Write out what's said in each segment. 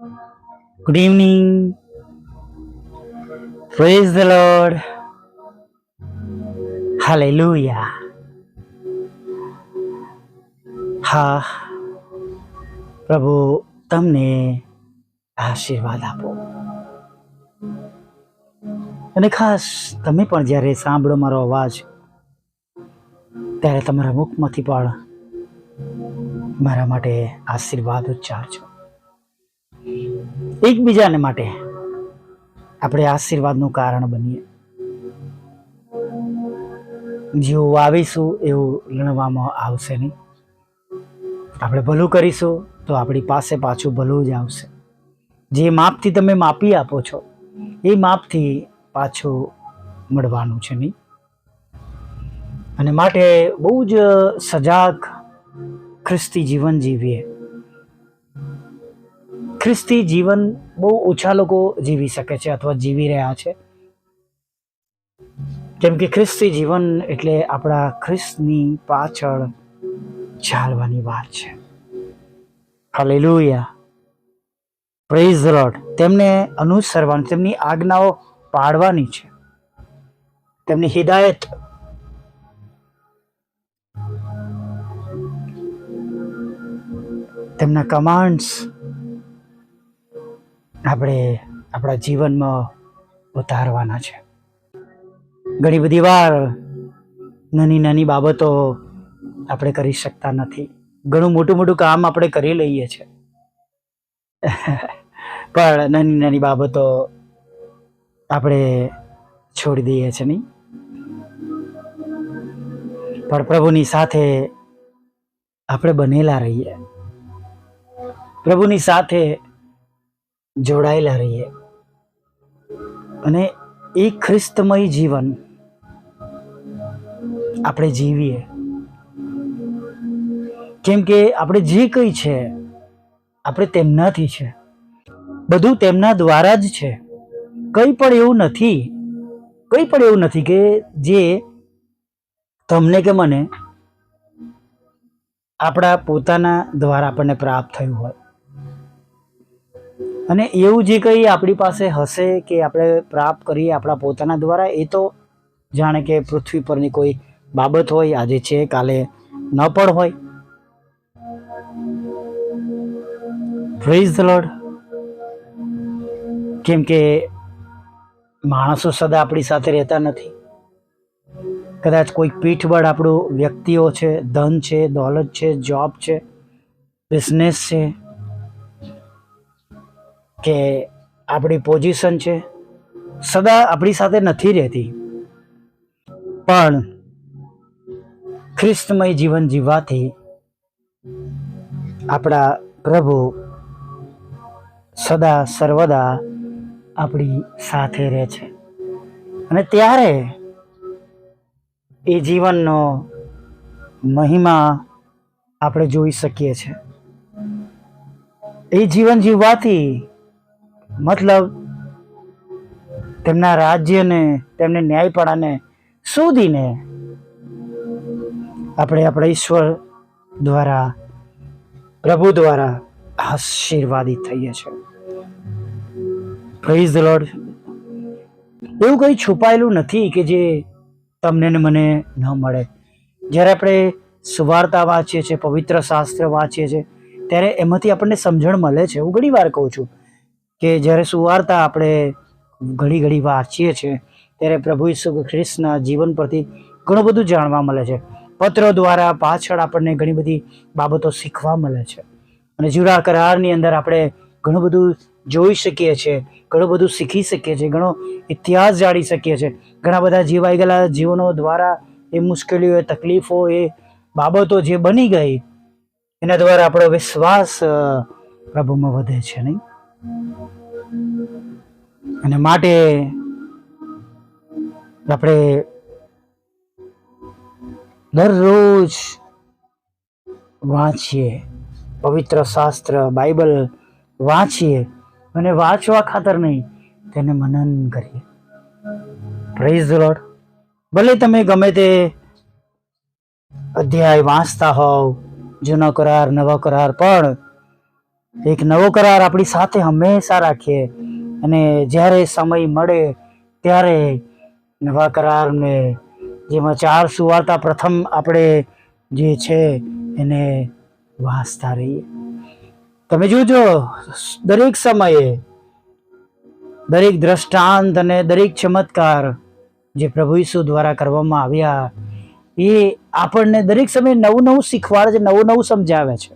Good evening. Praise the Lord. Hallelujah. હા, પ્રભુ તમને આશીર્વાદ આપો. અને ખાસ તમે પણ જ્યારે સાંભળો મારો અવાજ, ત્યારે તમારા મુખમાંથી પણ મારા માટે આશીર્વાદ ઉચ્ચારજો. એકબીજાને માટે આપણે આશીર્વાદનું કારણ બનીએ. જેવું વાવીશું એવું લણવામાં આવશે નહીં. આપણે ભલું કરીશું તો આપણી પાસે પાછું ભલું જ આવશે. જે માપથી તમે માપી આપો છો એ માપથી પાછું મળવાનું છે નહીં. અને માટે બહુ જ સજાગ ખ્રિસ્તી જીવન જીવીએ. ખ્રિસ્તી જીવન બહુ ઓછા લોકો જીવી શકે છે અથવા જીવી રહ્યા છે. કેમ કે ખ્રિસ્તી જીવન એટલે આપણા ખ્રિસ્તની પાછળ ચાલવાની વાત છે. હાલેલુયા. Praise the lord. તેમને અનુસરવાની, તેમની આજ્ઞાઓ પાળવાની છે. તેમની હિદાયત તેમના કમાન્ડ્સ આપણે આપણા જીવનમાં ઉતારવાના છે. ઘણી બધી વાર નાની નાની બાબતો આપણે કરી શકતા નથી. ઘણું મોટું મોટું કામ આપણે કરી લઈએ છીએ, પણ નાની નાની બાબતો આપણે છોડી દઈએ છીએ નહીં. પણ પ્રભુની સાથે આપણે બનેલા રહીએ, પ્રભુની સાથે જોડાયેલા રહીએ અને એ ખ્રિસ્તમય જીવન આપણે જીવીએ. કેમ કે આપણે જે કંઈ છે આપણે તેમનાથી છે, બધું તેમના દ્વારા જ છે. કંઈ પણ એવું નથી કે જે તમને કે મને આપણા પોતાના દ્વારા આપણને પ્રાપ્ત થયું હોય. અને એવું જે કંઈ આપણી પાસે હશે કે આપણે પ્રાપ્ત કરીએ આપણા પોતાના દ્વારા, એ તો જાણે કે પૃથ્વી પરની કોઈ બાબત હોય, આજે છે કાલે ન પણ હોય. Praise the lord. કેમ કે માણસો સદા આપણી સાથે રહેતા નથી. કદાચ કોઈક પીઠબળ આપણું વ્યક્તિઓ છે, ધન છે, દોલત છે, જોબ છે, બિઝનેસ છે, કે આપણી પોઝિશન છે, સદા આપણી સાથે નથી રહેતી. પણ ખ્રિસ્તમય જીવન જીવવાથી આપણા પ્રભુ સદા સર્વદા આપણી સાથે રહે છે. અને ત્યારે એ જીવનનો મહિમા આપણે જોઈ શકીએ છીએ. એ જીવન જીવવાથી મતલબ તેમના રાજ્યને, તેમને ન્યાયપણાને શોધીને આપણે આપણા ઈશ્વર દ્વારા, પ્રભુ દ્વારા આશીર્વાદિત થઈએ છીએ. Praise the lord. એવું કંઈ છુપાયેલું નથી કે જે તમને ને મને ન મળે. જ્યારે આપણે સુવાર્તા વાંચીએ છીએ, પવિત્ર શાસ્ત્ર વાંચીએ છીએ, ત્યારે એમાંથી આપણને સમજણ મળે છે. હું ઘણી વાર કહું છું કે જ્યારે સુવાર્તા આપણે ઘડી વાંચીએ છીએ ત્યારે પ્રભુ ઈસુ ખ્રિસ્તના જીવન પરથી ઘણું બધું જાણવા મળે છે. પત્રો દ્વારા પાછળ આપણને ઘણી બધી બાબતો શીખવા મળે છે. અને જૂના કરારની અંદર આપણે ઘણું બધું જોઈ શકીએ છીએ, ઘણું બધું શીખી શકીએ છીએ, ઘણો ઇતિહાસ જાણી શકીએ છીએ. ઘણા બધા જીવાઈ ગયેલા જીવનો દ્વારા એ મુશ્કેલીઓ, એ તકલીફો, એ બાબતો જે બની ગઈ, એના દ્વારા આપણો વિશ્વાસ પ્રભુમાં વધે છે નહીં. અને માટે આપણે દરરોજ વાંચીએ, પવિત્ર શાસ્ત્ર બાઇબલ વાંચીએ, અને વાંચવા ખાતર નહીં, તેને મનન કરીએ. Praise the lord. ભલે તમે ગમે તે અધ્યાય વાંચતા હોવ, જૂનો કરાર, નવો કરાર, પણ એક નવો કરાર આપણી સાથે હંમેશા રાખીએ અને જ્યારે સમય મળે ત્યારે નવા કરારને જેમાં 4 સુવાર્તા પ્રથમ આપણે જે છે એને વાંચતા રહીએ. તમે જોજો, દરેક સમયે દરેક દ્રષ્ટાંત અને દરેક ચમત્કાર જે પ્રભુ ઈસુ દ્વારા કરવામાં આવ્યા એ આપણને દરેક સમયે નવું નવું શીખવાડે છે, નવું નવું સમજાવે છે.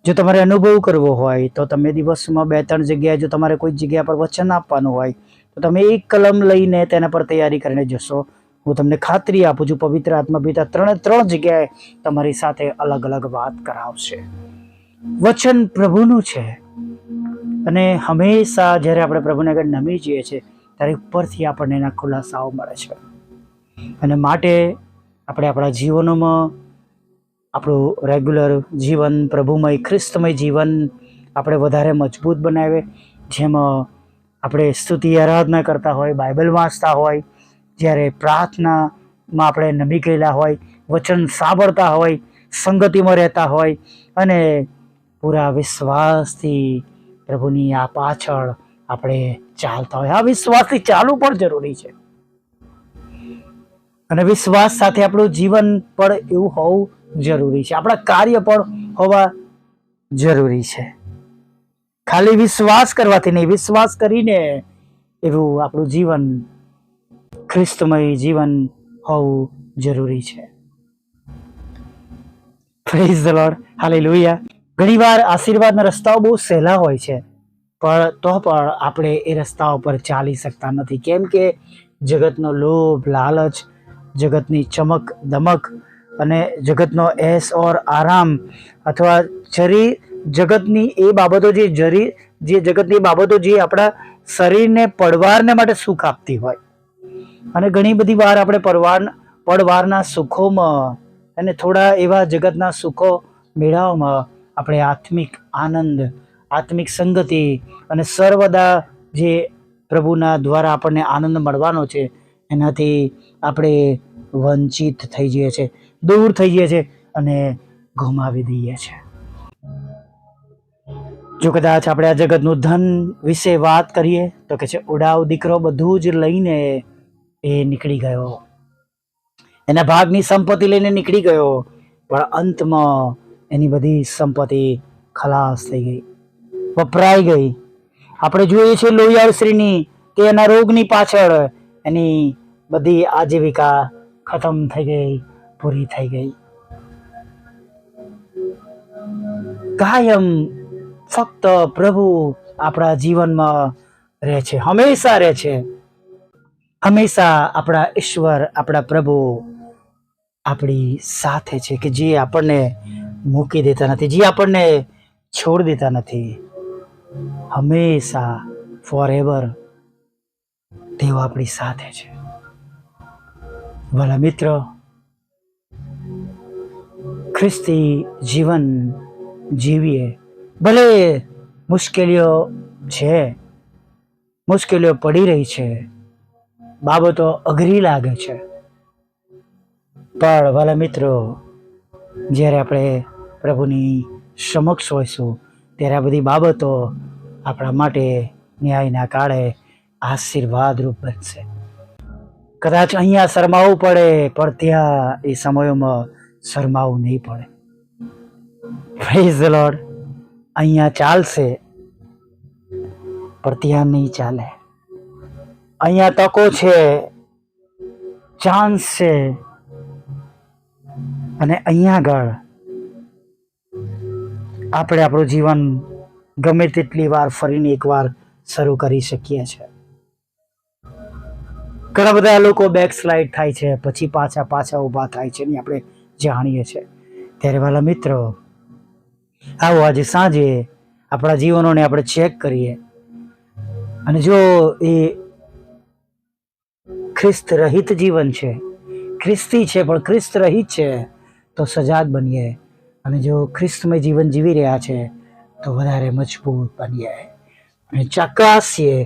જો તમારે અનુભવ કરવો હોય તો તમે દિવસમાં 2-3 જગ્યાએ, જો તમારે કોઈ જગ્યા પર વચન આપવાનું હોય તો તમે એક કલમ લઈને તેના પર તૈયારી કરીને જશો. હું તમને ખાતરી આપું છું, પવિત્ર આત્મા પિતા 3 જગ્યાએ તમારી સાથે અલગ અલગ વાત કરાવશે. વચન પ્રભુનું છે અને હંમેશા જ્યારે આપણે પ્રભુને આગળ નમી જઈએ છીએ ત્યારે ઉપરથી આપણને એના ખુલાસાઓ મળે છે. અને માટે આપણે આપણા જીવનોમાં આપણું રેગ્યુલર જીવન, પ્રભુમય ખ્રિસ્તમય જીવન આપણે વધારે મજબૂત બનાવે. જેમાં આપણે સ્તુતિ આરાધના કરતા હોય, બાઇબલ વાંચતા હોય, જ્યારે પ્રાર્થનામાં આપણે નમી ગયેલા હોય, વચન સાંભળતા હોય, સંગતિમાં રહેતા હોય અને પૂરા વિશ્વાસથી પ્રભુની આ પાછળ આપણે ચાલતા હોય. આ વિશ્વાસથી ચાલવું પણ જરૂરી છે અને વિશ્વાસ સાથે આપણું જીવન પણ એવું હોવું જરૂરી છે. આપણા કાર્ય પણ હોવા જરૂરી છે. ખાલી વિશ્વાસ કરવાથી નહીં, વિશ્વાસ કરીને એવું આપણું જીવન ખ્રિસ્તમય જીવન હોવું જરૂરી છે. Praise the lord, hallelujah. ઘણીવાર આશીર્વાદના રસ્તાઓ બહુ સહેલા હોય છે, પણ તો પણ આપણે એ રસ્તાઓ પર ચાલી શકતા નથી. કેમ કે જગતનો લોભ, લાલચ, જગતની ચમક દમક અને જગતનો એસ ઓર આરામ અથવા જગતની એ બાબતો જે જગતની બાબતો જે આપણા શરીરને પડવારને માટે સુખ આપતી હોય. અને ઘણી બધી વાર આપણે પડવારના સુખોમાં અને થોડા એવા જગતના સુખો મેળવવામાં આપણે આત્મિક આનંદ, આત્મિક સંગતિ અને સર્વદા જે પ્રભુના દ્વારા આપણને આનંદ મળવાનો છે એનાથી આપણે વંચિત થઈ જઈએ છીએ, દૂર થઈ જઈએ છીએ અને ગુમાવી દઈએ છીએ. જો કદાચ આપણે આ જગતનું ધન વિશે વાત કરીએ તો કે છે ઉડાવ દીકરો બધું જ લઈને એ નીકળી ગયો, એના ભાગની સંપત્તિ લઈને નીકળી ગયો, પણ અંતમાં એની બધી સંપત્તિ ખલાસ થઈ ગઈ, વપરાઈ ગઈ. આપણે જોઈએ છીએ લોહિયાળ સ્ત્રીની કે એના રોગની પાછળ એની બધી આજીવિકા ખતમ થઈ ગઈ, પૂરી થઈ ગઈ. કાયમ ફક્ત પ્રભુ આપણા જીવનમાં રહે છે, હંમેશા રહે છે. હંમેશા આપણા ઈશ્વર, આપણા પ્રભુ આપણી સાથે છે, કે જે આપણને મૂકી દેતા નથી, જે આપણને છોડી દેતા નથી. હંમેશા ફોર એવર તેઓ આપણી સાથે છે. ભલા મિત્રો, ખ્રિસ્તી જીવન જીવીએ. ભલે મુશ્કેલીઓ છે, મુશ્કેલીઓ પડી રહી છે, બાબતો અઘરી લાગે છે, પણ ભલા મિત્રો, જ્યારે આપણે પ્રભુની સમક્ષ હોઈશું ત્યારે આ બધી બાબતો આપણા માટે ન્યાયના કાળે આશીર્વાદરૂપ બનશે. કદાચ અહીંયા શરમાવવું પડે, પણ ત્યાં એ સમયોમાં શરમાવવું નહીં પડે. Praise the lord. અહીંયા ચાલશે પણ ત્યાં નહીં ચાલે. અહીંયા તકો છે, ચાન્સ છે, અને અહીંયા આગળ આપણે આપણું જીવન ગમે તેટલી વાર ફરીને એકવાર શરૂ કરી શકીએ છીએ. ઘણા બધા લોકો બેકસ્લાઇડ થાય છે, પછી પાછા ઊભા થાય છે, ને આપણે જાણીએ છીએ. ત્યારે વાલા મિત્રો, આવો આજે સાંજે આપણા જીવનોને આપણે ચેક કરીએ, અને જો એ ખ્રિસ્ત રહિત જીવન છે, ખ્રિસ્તી છે પણ ખ્રિસ્ત રહિત છે, તો સજાગ બનીએ. અને જો ખ્રિસ્તમય જીવન જીવી રહ્યા છે તો વધારે મજબૂત બનીએ અને ચકાસીએ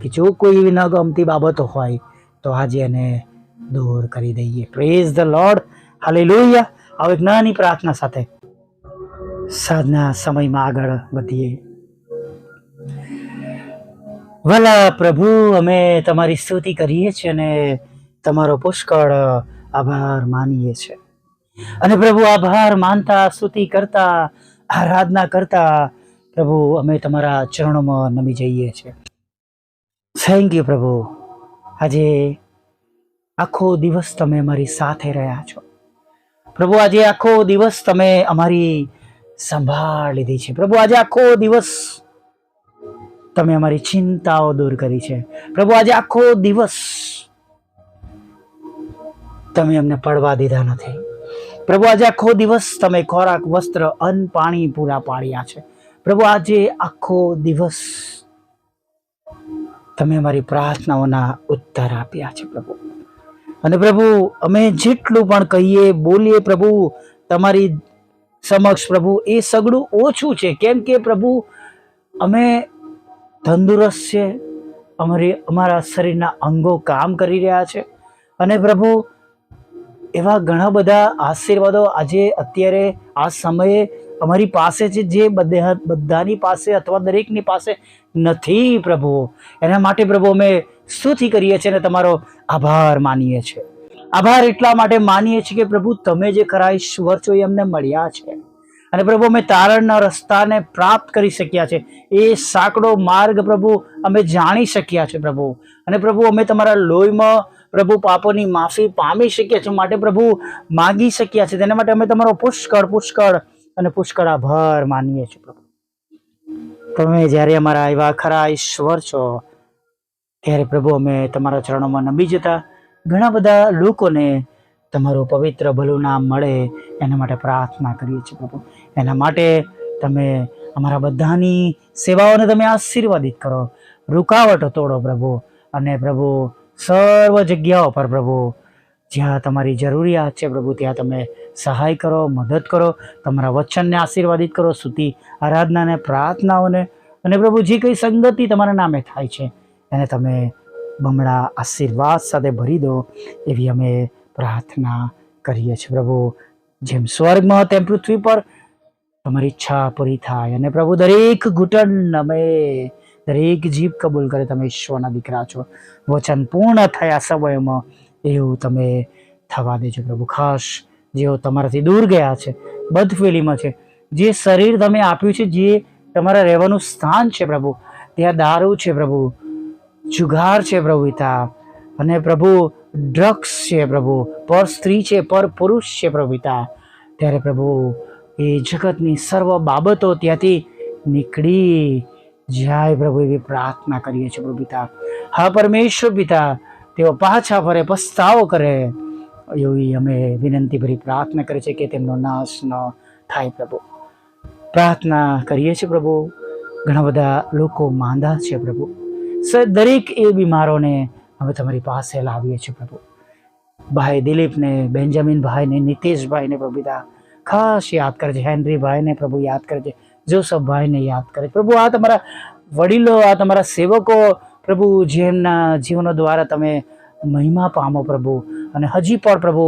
કે જો કોઈ એવી ન ગમતી બાબતો હોય તો આજે એને દૂર કરી દઈએ. Praise the lord, hallelujah. હવે એક નાની પ્રાર્થના સાથે સાંજના સમયમાં આગળ વધીએ. ભલા પ્રભુ, અમે તમારી સ્તુતિ કરીએ છીએ અને તમારો પુષ્કળ આભાર માનીએ છીએ. અને પ્રભુ, આભાર માનતા, સ્તુતિ કરતા, આરાધના કરતા પ્રભુ અમે તમારા ચરણોમાં નમી જઈએ છીએ. થેન્ક યુ પ્રભુ. આજે આખો દિવસ તમે અમારી સાથે રહ્યા છો પ્રભુ. આજે આખો દિવસ તમે અમારી સંભાળ લીધી છે પ્રભુ. આજે આખો દિવસ તમે અમારી ચિંતાઓ દૂર કરી છે પ્રભુ. આજે આખો દિવસ તમે અમને પડવા દીધા નથી પ્રભુ. આજે આખો દિવસ તમે ખોરાક, વસ્ત્ર, અન્ન, પાણી પૂરા પાડ્યા છે પ્રભુ. આજે આખો દિવસ તમે અમારી પ્રાર્થનાઓના ઉત્તર આપ્યા છે પ્રભુ. અને પ્રભુ, અમે જેટલું પણ કહીએ, બોલીએ પ્રભુ તમારી સમક્ષ પ્રભુ, એ સગળું ઓછું છે. કેમ કે પ્રભુ, અમે તંદુરસ્ત છે, અમારા શરીરના અંગો કામ કરી રહ્યા છે. અને પ્રભુ, એવા ઘણા બધા આશીર્વાદો આજે અત્યારે આ સમયે અમારી પાસે છે, જે બધાની પાસે અથવા દરેકની પાસે નથી પ્રભુ. એના માટે પ્રભુ અમે સ્તુતિ કરીએ છીએ અને તમારો આભાર માનીએ છીએ. આભાર એટલા માટે માનીએ છીએ કે પ્રભુ, તમે જે ખરા ઈશ્વર છો એ અમને મળ્યા છે. અને પ્રભુ, અમે તારણના રસ્તાને પ્રાપ્ત કરી શક્યા છે. એ સાંકડો માર્ગ પ્રભુ અમે જાણી શક્યા છે પ્રભુ. અને પ્રભુ, અમે તમારા લોહીમાં પ્રભુ પાપોની માફી પામી શક્યા છે. માટે પ્રભુ માગી શક્યા છે. તેના માટે અમે તમારો પુષ્કળ અને પુષ્કળ આભાર માનીએ છીએ પ્રભુ. તમે જ્યારે અમારા એવા ખરા ઈશ્વર છો ત્યારે પ્રભુ અમે તમારા ચરણોમાં નમી જતા ઘણા બધા લોકોને તમારું પવિત્ર ભલું નામ મળે એના માટે પ્રાર્થના કરીએ છીએ પ્રભુ. એના માટે તમે અમારા બધાની સેવાઓને તમે આશીર્વાદિત કરો, રૂકાવટો તોડો પ્રભુ. અને પ્રભુ, સર્વ જગ્યાઓ પર પ્રભુ જ્યાં તમારી જરૂરિયાત છે પ્રભુ, ત્યાં તમે સહાય કરો, મદદ કરો. તમારા વચનને આશીર્વાદિત કરો, સ્તુતિ, આરાધનાને, પ્રાર્થનાઓને. અને પ્રભુ, જે કંઈ સંગતિ તમારા નામે થાય છે એને તમે બમણા આશીર્વાદ સાથે ભરી દો, એવી અમે પ્રાર્થના કરીએ છીએ પ્રભુ. જેમ સ્વર્ગમાં તેમ પૃથ્વી પર તમારી ઈચ્છા પૂરી થાય. અને પ્રભુ, દરેક ઘૂંટણ નમે, દરેક જીભ કબૂલ કરે તમે ઈશ્વરના દીકરા છો. વચન પૂર્ણ થયા સમયમાં એવું તમે થવા દેજો પ્રભુ. ખાસ જેઓ તમારાથી દૂર ગયા છે, બદફેલીમાં છે, જે શરીર તમે આપ્યું છે, જે તમારા રહેવાનું સ્થાન છે પ્રભુ, ત્યાં દારૂ છે પ્રભુ, જુગાર છે પ્રભુ પિતા, અને પ્રભુ ડ્રગ્સ છે પ્રભુ, પર સ્ત્રી છે, પર પુરુષ છે પ્રભુ પિતા. ત્યારે પ્રભુ એ જગતની સર્વ બાબતો ત્યાંથી નીકળી જાય પ્રભુ, એવી પ્રાર્થના કરીએ છીએ પ્રભુ પિતા. હા પરમેશ્વર પિતા, તેઓ પાછા ફરે, પસ્તાવો કરે, એવી અમે વિનંતી ભરી પ્રાર્થના કરીએ છીએ કે તેમનો નાશ ન થાય પ્રભુ. પ્રાર્થના કરીએ છીએ પ્રભુ. ઘણા બધા લોકો માંદા છે પ્રભુ. દરેક એ બીમારોને અમે તમારી પાસે લાવીએ છીએ પ્રભુ. ભાઈ દિલીપને, બેન્જામિન ભાઈને, નીતેશભાઈને પ્રભુ પિતા ખાસ યાદ કરજે. હેનરી ભાઈને પ્રભુ યાદ કરજે. જોસફ ભાઈને યાદ કરજે પ્રભુ. આ તમારા વડીલો, આ તમારા સેવકો પ્રભુ, જેમના જીવનો દ્વારા તમે મહિમા પામો પ્રભુ. અને હજી પણ પ્રભુ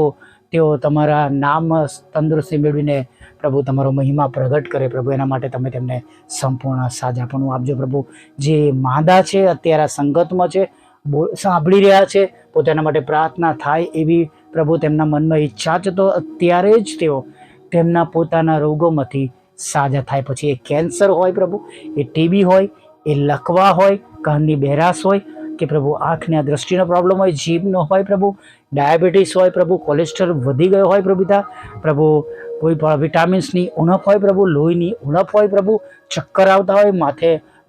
તેઓ તમારા નામ તંદુરસ્તી મેળવીને પ્રભુ તમારો મહિમા પ્રગટ કરે પ્રભુ. એના માટે તમે તેમને સંપૂર્ણ સાજાપણું આપજો પ્રભુ. જે માંદા છે, અત્યારે સંગતમાં છે, સાંભળી રહ્યા છે, પોતાના માટે પ્રાર્થના થાય એવી પ્રભુ તેમના મનમાં ઈચ્છા છે, તો અત્યારે જ તેઓ તેમના પોતાના રોગોમાંથી સાજા થાય. પછી એ કેન્સર હોય પ્રભુ, એ ટીબી હોય, એ લકવા હોય, કાનની બહેરાશ હોય, કે પ્રભુ આંખની દ્રષ્ટિનો પ્રોબ્લેમ હોય, જીભનો હોય પ્રભુ, ડાયાબિટીસ હોય પ્રભુ, કોલેસ્ટ્રોલ વધી ગયો હોય પ્રભુ પિતા, પ્રભુ કોઈ પણ વિટામિન્સની ઉણપ હોય પ્રભુ, લોહીની ઉણપ હોય પ્રભુ, ચક્કર આવતા હોય,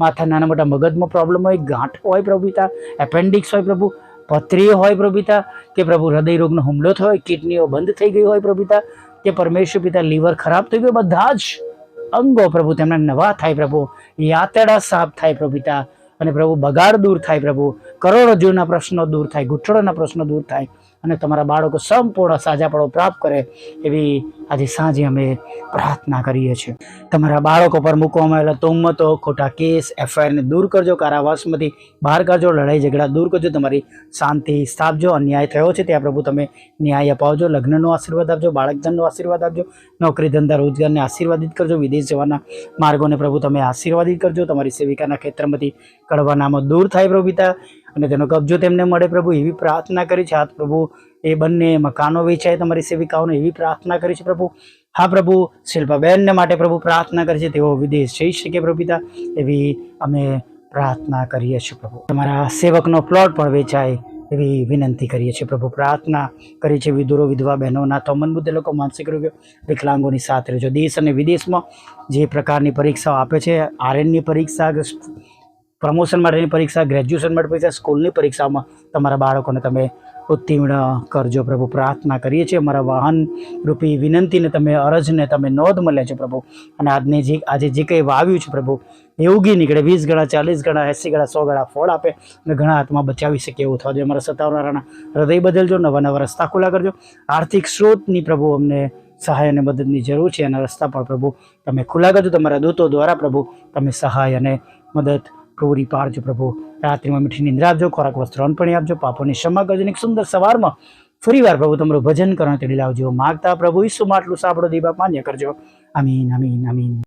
માથા નાના મોટા મગજમાં પ્રોબ્લેમ હોય, ગાંઠ હોય પ્રભુ પિતા, એપેન્ડિક્સ હોય પ્રભુ, પથરીઓ હોય પ્રભુ પિતા, કે પ્રભુ હૃદય રોગનો હુમલો થયો હોય, કિડનીઓ બંધ થઈ ગઈ હોય પ્રભુ પિતા, કે પરમેશ્વર પિતા લીવર ખરાબ થઈ ગયું, બધા જ અંગો પ્રભુ તેમના નવા થાય પ્રભુ, યાતડા સાફ થાય પ્રભુ પિતા. અને પ્રભુ બગાડ દૂર થાય પ્રભુ, કરોડરજ્જુના પ્રશ્નો દૂર થાય, ઘૂંટણોના પ્રશ્નો દૂર થાય, અને તમારા બાળકો સંપૂર્ણ સાજાપણો પ્રાપ્ત કરે એવી આજે સાંજે અમે પ્રાર્થના કરીએ છીએ. તમારા બાળકો પર મૂકવામાં આવેલા તોહમતો, ખોટા કેસ, એફઆઈઆરને દૂર કરજો, કારાવાસમાંથી બહાર કાઢજો, લડાઈ ઝઘડા દૂર કરજો, તમારી શાંતિ સ્થાપજો. અન્યાય થયો છે ત્યાં પ્રભુ તમે ન્યાય અપાવજો, લગ્નનો આશીર્વાદ આપજો, બાળકધનનો આશીર્વાદ આપજો, નોકરી ધંધા રોજગારને આશીર્વાદિત કરજો, વિદેશ જવાના માર્ગોને પ્રભુ તમે આશીર્વાદિત કરજો. તમારી સેવિકાના ક્ષેત્રમાંથી કડવા નામો દૂર થાય પ્રભુ પિતા, અને તેનો કબજો તેમને મળે પ્રભુ એવી પ્રાર્થના કરી છે. હાથ પ્રભુ એ બંને મકાનો વેચાય તમારી સેવિકાઓને એવી પ્રાર્થના કરી છે પ્રભુ. હા પ્રભુ, શિલ્પાબેનને માટે પ્રભુ પ્રાર્થના કરી છે, તેઓ વિદેશ જઈ શકે પ્રભુ પિતા એવી અમે પ્રાર્થના કરીએ છીએ પ્રભુ. તમારા સેવકનો પ્લોટ પણ વેચાય એવી વિનંતી કરીએ છીએ પ્રભુ. પ્રાર્થના કરી છે વિધુરો, વિધવા બહેનોના, તોમનબુદ્ધ લોકો, માનસિક રોગો, વિકલાંગોની સાથે રહેજો. દેશ અને વિદેશમાં જે પ્રકારની પરીક્ષાઓ આપે છે, આરએનની પરીક્ષા, પ્રમોશન માટેની પરીક્ષા, ગ્રેજ્યુએશન માટે પરીક્ષા, સ્કૂલની પરીક્ષામાં તમારા બાળકોને તમે ઉત્તીર્ણ કરજો પ્રભુ. પ્રાર્થના કરીએ છીએ અમારા વાહન રૂપી વિનંતીને તમે, અરજને તમે નોંધ મળે છે પ્રભુ. અને આજે જે કંઈ વાવ્યું છે પ્રભુ એ ઉગી નીકળે, 20 ગણા, 40 ગણા, 80 ગણા, 100 ગણા ફળ આપે અને ઘણા હાથમાં બચાવી શકે એવું થવા જોઈએ. અમારા સતાવનારાના હૃદય બદલજો, નવા નવા રસ્તા ખુલ્લા કરજો. આર્થિક સ્ત્રોતની પ્રભુ અમને સહાય અને મદદની જરૂર છે, એના રસ્તા પણ પ્રભુ તમે ખુલ્લા કરજો. તમારા દૂતો દ્વારા પ્રભુ તમે સહાય અને મદદ પૂરી પાડજો પ્રભુ. રાત્રિમાં મીઠી નિંદ્રા આપજો, ખોરાક વસ્ત્ર અન્નપણી આપજો, પાપોની ક્ષમા કરજો. એક સુંદર સવારમાં ફરી વાર પ્રભુ તમારું ભજન કરવાનું તેડી લાવજો. માગતા પ્રભુ ઈસુમાં આટલું સાંભળો, દીવા માન્ય કરજો. આમીન, આમીન, આમીન.